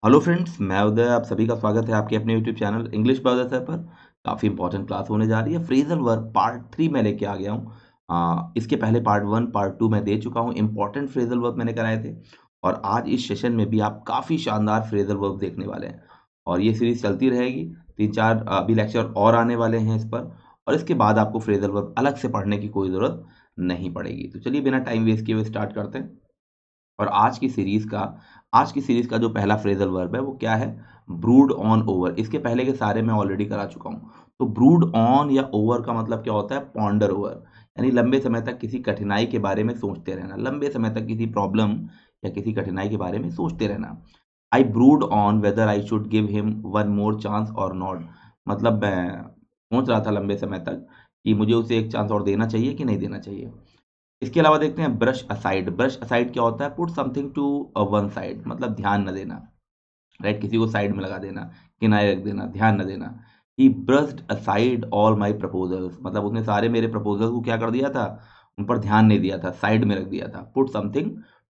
Hello friends, मैं उदय। आप सभी का स्वागत है आपके अपने YouTube channel English by Uday sir पर। काफ़ी इंपॉर्टेंट क्लास होने जा रही है। फ्रेजल वर्ब पार्ट 3 मैं लेके आ गया हूँ। इसके पहले पार्ट 1 पार्ट 2 मैं दे चुका हूँ। इंपॉर्टेंट फ्रेजल वर्ब मैंने कराए थे और आज इस सेशन में भी आप काफ़ी शानदार फ्रेजल वर्ब देखने वाले हैं और ये सीरीज चलती रहेगी। 3-4 अभी लेक्चर और आने वाले हैं इस पर और इसके बाद आपको फ्रेजल वर्ब अलग से पढ़ने की कोई ज़रूरत नहीं पड़ेगी। तो चलिए बिना टाइम वेस्ट किए हुए स्टार्ट करते हैं। और आज की सीरीज का जो पहला फ्रेजल वर्ब है वो क्या है? Brood on over. इसके पहले के सारे मैं ऑलरेडी करा चुका हूँ। तो ब्रूड ऑन या ओवर का मतलब क्या होता है? पॉन्डर ओवर, यानी लंबे समय तक किसी कठिनाई के बारे में सोचते रहना, लंबे समय तक किसी प्रॉब्लम या किसी कठिनाई के बारे में सोचते रहना। I brood on whether I should give him one more chance और नॉट। मतलब मैं सोच रहा था लंबे समय तक कि मुझे उसे एक चांस और देना चाहिए कि नहीं देना चाहिए। इसके अलावा देखते हैं ब्रश असाइड। ब्रश असाइड क्या होता है? Put something to one side, मतलब ध्यान न देना, राइट? किसी को साइड में लगा देना, किनारे रख देना, ध्यान न देना। He brushed aside all my proposals, मतलब उसने सारे मेरे प्रपोजल को क्या कर दिया था? उन पर ध्यान नहीं दिया था, साइड में रख दिया था। Put something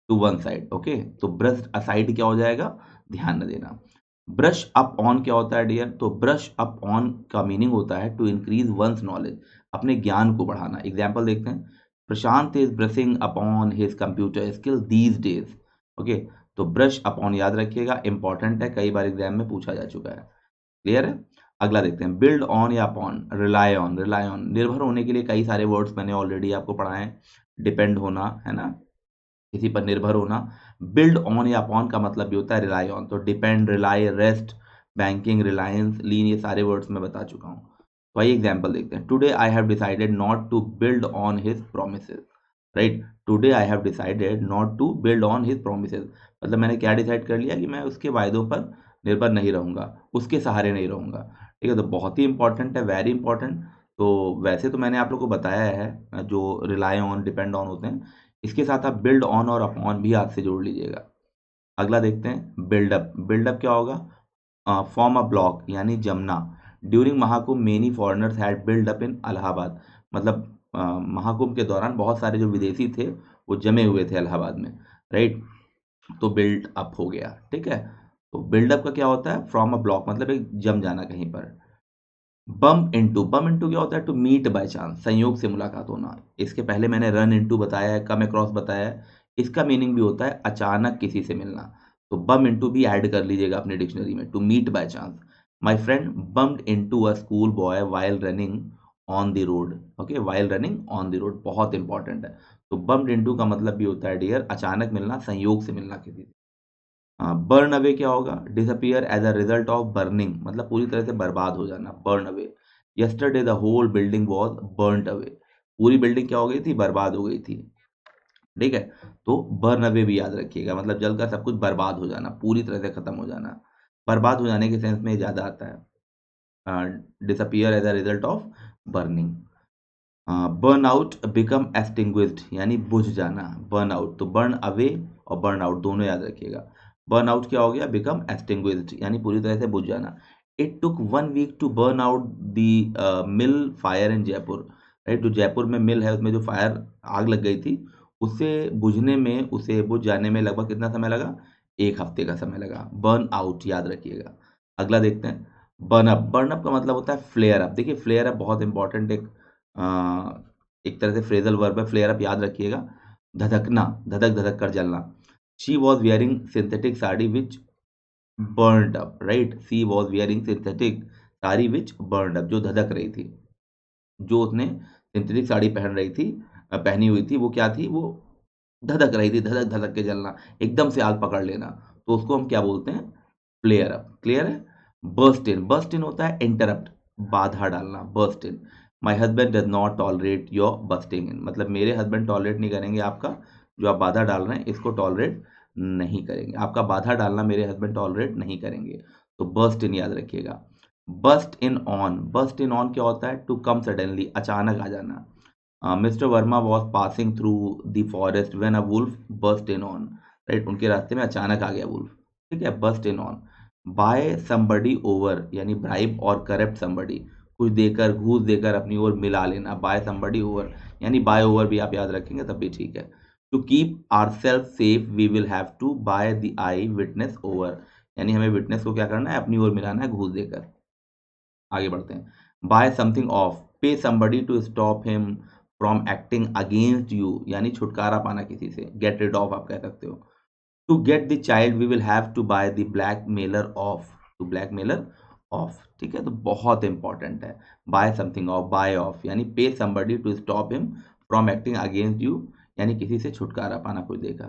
to one side. Okay, तो ब्रश्ड असाइड क्या हो जाएगा? ध्यान न देना। ब्रश अप ऑन क्या होता है डियर? तो ब्रश अप ऑन का मीनिंग होता है टू इंक्रीज वंस नॉलेज, अपने ज्ञान को बढ़ाना। एग्जाम्पल देखते हैं। Prashant is brushing upon his computer skill these days. Okay, तो ब्रश अपॉन याद रखिएगा, इंपॉर्टेंट है, कई बार एग्जाम में पूछा जा चुका है। क्लियर है? अगला देखते हैं। बिल्ड ऑन या upon, rely on. Rely on निर्भर होने के लिए कई सारे वर्ड्स मैंने ऑलरेडी आपको पढ़ाए हैं। डिपेंड होना है ना, किसी पर निर्भर होना। बिल्ड ऑन या अपॉन का मतलब भी होता है रिलाई ऑन। तो depend, rely, rest, banking, reliance, lean, ये सारे वर्ड्स मैं बता चुका हूँ। तो आइए एग्जाम्पल देखते हैं। Today I have decided not to build on his promises. Right, today I have decided not to build on his promises, मतलब मैंने क्या डिसाइड कर लिया कि मैं उसके वायदों पर निर्भर नहीं रहूंगा, उसके सहारे नहीं रहूंगा। ठीक है, तो बहुत ही इंपॉर्टेंट है, वेरी इंपॉर्टेंट। तो वैसे तो मैंने आप लोग को बताया है जो रिलाई ऑन, डिपेंड ऑन होते हैं, इसके साथ आप बिल्ड ऑन और अपॉन भी हाथ से जोड़ लीजिएगा। अगला देखते हैं बिल्डअप। बिल्डअप क्या होगा? फॉर्म अ ब्लॉक, यानी जमना। During Mahakumbh many foreigners had build up in Allahabad, मतलब महाकुंभ के दौरान बहुत सारे जो विदेशी थे वो जमे हुए थे इलाहाबाद में, राइट? तो बिल्ड अप हो गया। ठीक है, तो बिल्डअप का क्या होता है? फ्रॉम अ ब्लॉक, मतलब एक जम जाना कहीं पर। बम्प इनटू, बम इनटू क्या होता है? टू मीट बाय चांस, संयोग से मुलाकात होना। इसके पहले मैंने रन इनटू बताया है, कम अक्रॉस बताया है। इसका मीनिंग भी होता है अचानक किसी से मिलना। तो बम इनटू भी ऐड कर लीजिएगा अपने डिक्शनरी में, to meet by chance. My friend bumped into a school boy while running on the road. Okay, while running on the road बहुत इंपॉर्टेंट है। तो बम्प्ड इनटू का मतलब भी होता है डियर अचानक मिलना, संयोग से मिलना किसी से। बर्न अवे क्या होगा? Disappear as a result of burning, मतलब पूरी तरह से बर्बाद हो जाना, burn away. Yesterday the whole building was burned away, पूरी बिल्डिंग क्या हो गई थी? बर्बाद हो गई थी। ठीक है, तो बर्न अवे भी याद रखिएगा, मतलब जलकर सब कुछ बर्बाद हो जाना, पूरी तरह से खत्म हो जाना। बर्बाद हो जाने के सेंस में ज्यादा आता है। Disappear as a result of burning. Burn out become extinguished, यानी बुझ जाना, बर्न आउट। तो बर्न अवे और बर्न आउट दोनों याद रखिएगा। बर्न आउट क्या हो गया? बिकम एक्सटिंग्विश्ड, यानी पूरी तरह से बुझ जाना। It took 1 week to burn out the mill fire in Jaipur. Right, जो जयपुर में मिल है उसमें जो फायर, आग लग गई थी, उसे बुझने में, उसे बुझ जाने में लगभग कितना समय लगा? 1 हफ्ते का समय लगा। बर्न आउट याद रखिएगा। अगला देखते हैं बर्न अप। बर्न अप का मतलब होता है फ्लेयर अप। देखिए फ्लेयर अप बहुत इंपॉर्टेंट एक तरह से फ्रेजल वर्ब है। फ्लेयर अप याद रखिएगा, धधकना, धधक धधक कर जलना। She was wearing synthetic sari which burned up. Right, she was wearing synthetic sari which burned up, जो धधक रही थी, जो उसने सिंथेटिक साड़ी पहन रही थी, पहनी हुई थी, वो क्या थी? वो धधक रही थी, धधक धधक के जलना, एकदम से आग पकड़ लेना। तो उसको हम क्या बोलते हैं? Flare up. क्लियर है? बर्स्ट इन, बर्स्ट इन होता है इंटरप्ट, बाधा डालना, burst in. My husband does not tolerate your busting in, मतलब मेरे हस्बैंड टॉलरेट नहीं करेंगे आपका जो आप बाधा डाल रहे हैं, इसको टॉलरेट नहीं करेंगे, आपका बाधा डालना मेरे हस्बैंड टॉलरेट नहीं करेंगे। तो बर्स्ट इन याद रखिएगा। Burst in on, burst in on क्या होता है? टू कम सडनली, अचानक आ जाना। Mister Verma was passing through the forest when a wolf burst in on. Right, उनके रास्ते में अचानक आ गया वुल्फ। ठीक है, burst in on. Buy somebody over, यानी ब्राइब और करप्ट समबडी, कुछ देकर, घूस देकर अपनी ओर मिला लेना। बाय समबडी ओवर, यानी बाय ओवर भी आप याद रखेंगे तब भी ठीक है। To keep our self safe we will have to buy the eye witness over, यानी हमें विटनेस को क्या करना है, अपनी ओर मिलाना है घूस देकर। आगे बढ़ते हैं। Buy something off, pay somebody to stop him from acting against you, यानी छुटकारा पाना किसी से, गेट रिड ऑफ आप कह सकते हो। To get the child we will have to buy the blackmailer off, to blackmailer off, ठीक है। तो बहुत इंपॉर्टेंट है, buy something off, buy off यानी pay somebody to stop him from acting against you, यानी किसी से छुटकारा पाना कुछ देगा।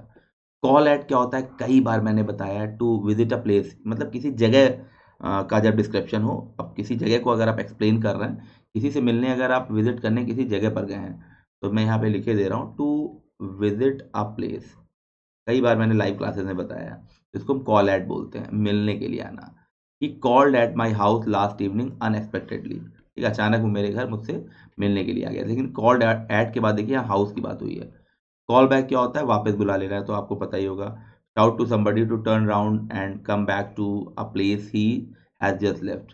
कॉल एट क्या होता है, कई बार मैंने बताया है, टू विजिट अ प्लेस, मतलब किसी जगह का जब डिस्क्रिप्शन हो। अब किसी जगह को अगर आप एक्सप्लेन कर रहे हैं, किसी से मिलने अगर आप विजिट करने किसी जगह पर गए हैं, तो मैं यहाँ पे लिखे दे रहा हूँ टू विजिट अ प्लेस। कई बार मैंने लाइव क्लासेस में बताया है, इसको हम कॉल एट बोलते हैं, मिलने के लिए आना। He called at my house last evening unexpectedly, ठीक है, अचानक वो मेरे घर मुझसे मिलने के लिए आ गया। लेकिन कॉल्ड एट के बाद देखिए हाउस की बात हुई है। कॉल बैक क्या होता है, वापस बुला लेना है, तो आपको पता ही होगा। Shout to somebody to turn round and come back to a place he has just left.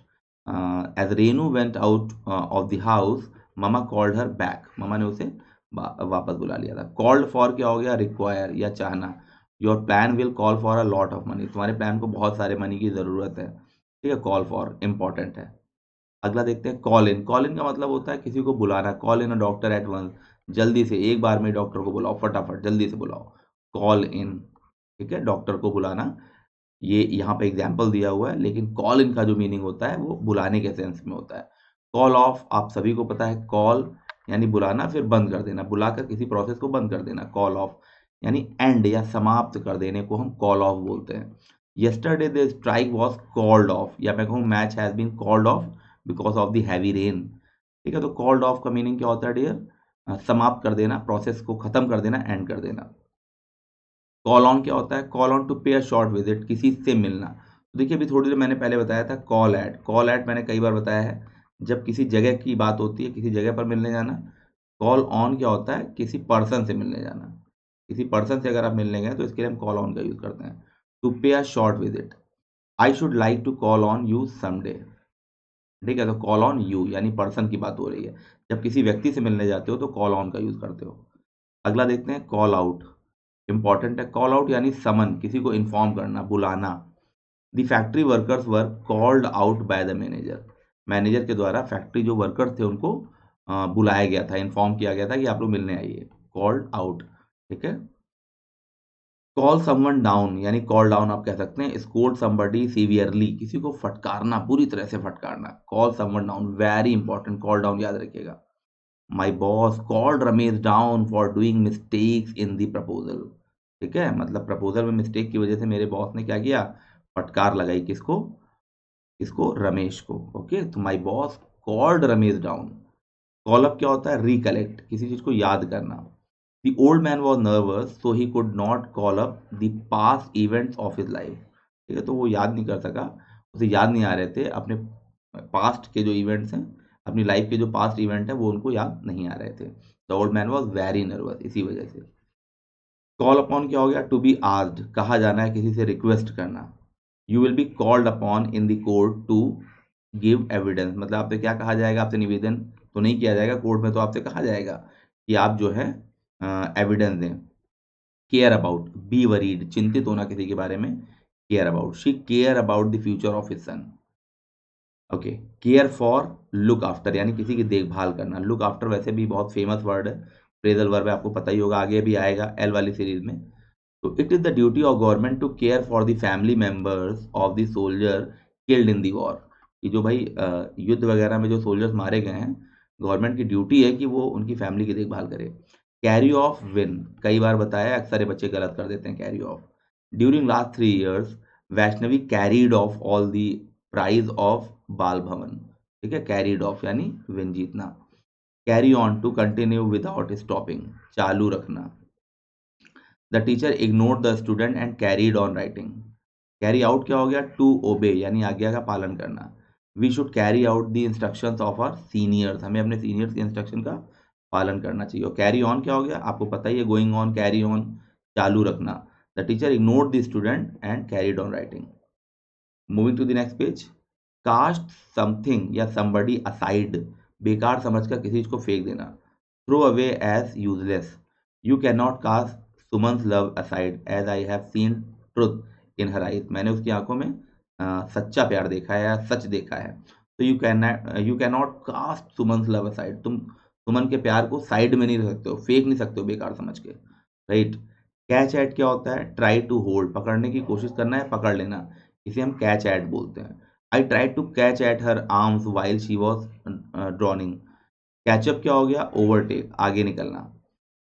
As Renu went out of the house, mama called her back, mama ने उसे वापस बुला लिया था। कॉल्ड फॉर क्या हो गया, रिक्वायर या चाहना। Your plan will call for a lot of money, तुम्हारे प्लान को बहुत सारे मनी की ज़रूरत है, ठीक है। कॉल फॉर इंपॉर्टेंट है। अगला देखते हैं कॉल इन। कॉल इन का मतलब होता है किसी को बुलाना, call in a doctor at once, जल्दी से एक बार में डॉक्टर को बुलाओ, फटाफट जल्दी से बुलाओ, कॉल इन, ठीक है, डॉक्टर को बुलाना। ये यहाँ पे एग्जाम्पल दिया हुआ है, लेकिन कॉल इन का जो मीनिंग होता है वो बुलाने के सेंस में होता है। कॉल ऑफ आप सभी को पता है, कॉल यानी बुलाना फिर बंद कर देना, बुलाकर किसी प्रोसेस को बंद कर देना, कॉल ऑफ यानी एंड या समाप्त कर देने को हम कॉल ऑफ बोलते हैं। Yesterday the strike was called off, या मैं कहूँ match has been called off because of the heavy rain, ठीक है। तो कॉल्ड ऑफ का मीनिंग क्या होता है डियर, समाप्त कर देना, प्रोसेस को खत्म कर देना, एंड कर देना। कॉल ऑन क्या होता है, call on to pay a short visit, किसी से मिलना। तो देखिए अभी थोड़ी देर मैंने पहले बताया था कॉल एट, कॉल एट मैंने कई बार बताया है, जब किसी जगह की बात होती है, किसी जगह पर मिलने जाना। कॉल ऑन क्या होता है, किसी पर्सन से मिलने जाना, किसी पर्सन से अगर आप मिलने गए तो इसके लिए हम कॉल ऑन का यूज करते हैं। To pay a short visit, I should like to call on you someday, ठीक है। तो कॉल ऑन यू यानी पर्सन की बात हो रही है, जब किसी व्यक्ति से मिलने जाते हो तो कॉल ऑन का यूज करते हो। अगला देखते हैं कॉल आउट, इंपॉर्टेंट है। कॉल आउट यानी समन, किसी को इन्फॉर्म करना, बुलाना। The factory workers were called out by the manager, manager के द्वारा फैक्ट्री जो वर्कर्स थे उनको बुलाया गया था, इन्फॉर्म किया गया था कि आप लोग मिलने आइए, कॉल्ड आउट, ठीक है। कॉल समवन डाउन यानी कॉल डाउन आप कह सकते हैं। स्कोल्ड समबडी सीवियरली, किसी को फटकारना, पूरी तरह से फटकारना, call someone down, very important, call down याद रखिएगा। My boss called Ramesh down for doing mistakes in the proposal, ठीक है, मतलब प्रपोजल में मिस्टेक की वजह से मेरे बॉस ने क्या किया, फटकार लगाई, किसको, किसको, रमेश को, ओके। तो माई boss called Ramesh down. Call up क्या होता है, रिकलेक्ट, किसी चीज को याद करना। The old man was nervous so he could not call up the past events of his life, ठीक है। तो वो याद नहीं कर सका, उसे याद नहीं आ रहे थे अपने पास्ट के जो इवेंट्स हैं, अपनी लाइफ के जो पास्ट इवेंट है वो उनको याद नहीं आ रहे थे। The old man was very nervous, इसी वजह से। कॉल अपॉन क्या हो गया, टू बी आस्क्ड, कहा जाना है, किसी से रिक्वेस्ट करना। You will be called upon in the court to give evidence, मतलब आपसे क्या कहा जाएगा, आपसे निवेदन तो नहीं किया जाएगा कोर्ट में, तो आपसे कहा जाएगा कि आप जो है एविडेंस दें। केयर अबाउट, बी वरीड, चिंतित होना किसी के बारे में, care about, she care about the future of his son, okay. Care for, look after यानी किसी की देखभाल करना। लुक आफ्टर वैसे भी बहुत फेमस वर्ड है, फ्रेजल वर्ब है, आपको पता ही होगा, आगे भी आएगा एल वाली सीरीज में। तो it is the duty of government to care for the family members of the soldier killed in the war, कि जो भाई युद्ध वगैरह में जो सोल्जर्स मारे गए हैं, गवर्नमेंट की ड्यूटी है कि वो उनकी फैमिली की देखभाल करे। कैरी ऑफ विन, कई बार बताया, अक्सर ये बच्चे गलत कर देते हैं carry off. During last 3 years Vaishnavi carried off all the prize of Bal Bhavan, ठीक है, कैरीड ऑफ यानी विन, जीतना। Carry on, to continue without stopping, चालू रखना। The teacher ignored the student and carried on writing. Carry out क्या हो गया, to obey यानी आज्ञा का पालन करना। We should carry out the instructions of our seniors, हमें अपने सीनियर्स के इंस्ट्रक्शन का पालन करना चाहिए। और कैरी ऑन क्या हो गया, आपको पता ही है, गोइंग ऑन, कैरी ऑन, चालू रखना। The teacher ignored the student and carried on writing. Moving to the next page. Cast something या समबडी असाइड, बेकार समझकर किसी चीज को फेंक देना। Throw away as useless, you can not cast Suman's love aside as I have seen truth in her eyes, मैंने उसकी आंखों में सच्चा प्यार देखा है या सच देखा है। तो you can not cast Suman's love aside, तुम सुमन के प्यार को साइड में नहीं रख सकते हो, फेंक नहीं सकते हो बेकार समझ के, राइट। कैच एट क्या होता है? ट्राई टू होल्ड, पकड़ने की कोशिश करना है, पकड़ लेना, इसे हम कैच एट बोलते हैं। I try to catch at her arms while she was drowning. Catch up क्या हो गया? ओवरटेक, आगे निकलना।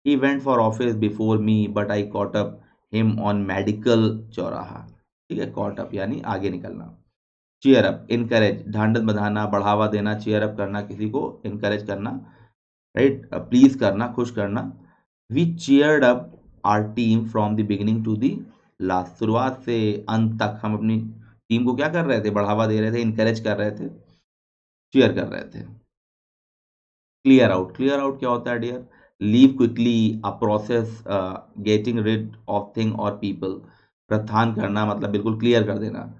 He went for office before me but I caught up him on medical चौराहा। ठीक है, कॉट अप यानी आगे निकलना। चीयर अप, इनकरेज, ढांढस बंधाना, बढ़ावा देना, चीयर अप करना, किसी को इनकरेज करना, राइट, प्लीज करना, खुश करना। We cheered up our team from the beginning to the last, शुरुआत से अंत तक हम अपनी टीम को क्या कर रहे थे? बढ़ावा दे रहे थे, इनकरेज कर रहे थे, चीयर कर रहे थे। क्लियर आउट, क्लियर आउट क्या होता है dear? Leave quickly, a process getting rid of thing और पीपल, प्रस्थान करना मतलब बिल्कुल क्लियर कर देना।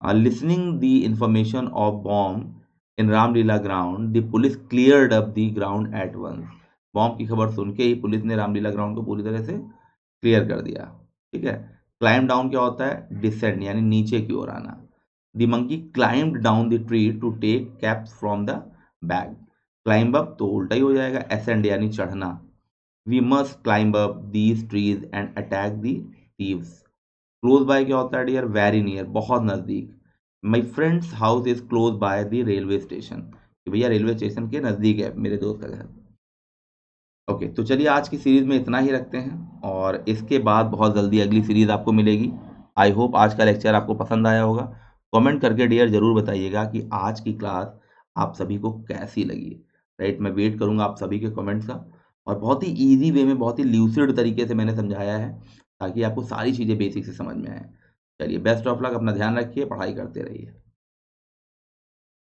Listening the information of bomb in Ramlila ground the police cleared up the ground at once, bomb की खबर सुन के ही पुलिस ने रामलीला ग्राउंड को पूरी तरह से क्लियर कर दिया। ठीक है। क्लाइम डाउन क्या होता है? डिसेंड यानी नीचे की ओर आना। The monkey climbed down the tree to take caps from the bag, climb up तो उल्टा ही हो जाएगा, असेंड यानी चढ़ना। We must climb up these trees and attack the thieves. Close by क्या होता है डियर? वेरी नियर, बहुत नजदीक। My friend's house is close by the railway station, कि भैया रेलवे स्टेशन के नजदीक है मेरे दोस्त का घर। ओके, तो चलिए आज की सीरीज में इतना ही रखते हैं और इसके बाद बहुत जल्दी अगली सीरीज आपको मिलेगी। आई होप आज का लेक्चर आपको पसंद आया होगा। कमेंट करके डियर जरूर बताइएगा कि आज की क्लास आप सभी को कैसी लगी, राइट। मैं वेट करूंगा आप सभी के कमेंट्स का, और बहुत ही इजी वे में, बहुत ही ल्यूसिड तरीके से मैंने समझाया है ताकि आपको सारी चीज़ें बेसिक से समझ में आए। चलिए, बेस्ट ऑफ लक, अपना ध्यान रखिए, पढ़ाई करते रहिए।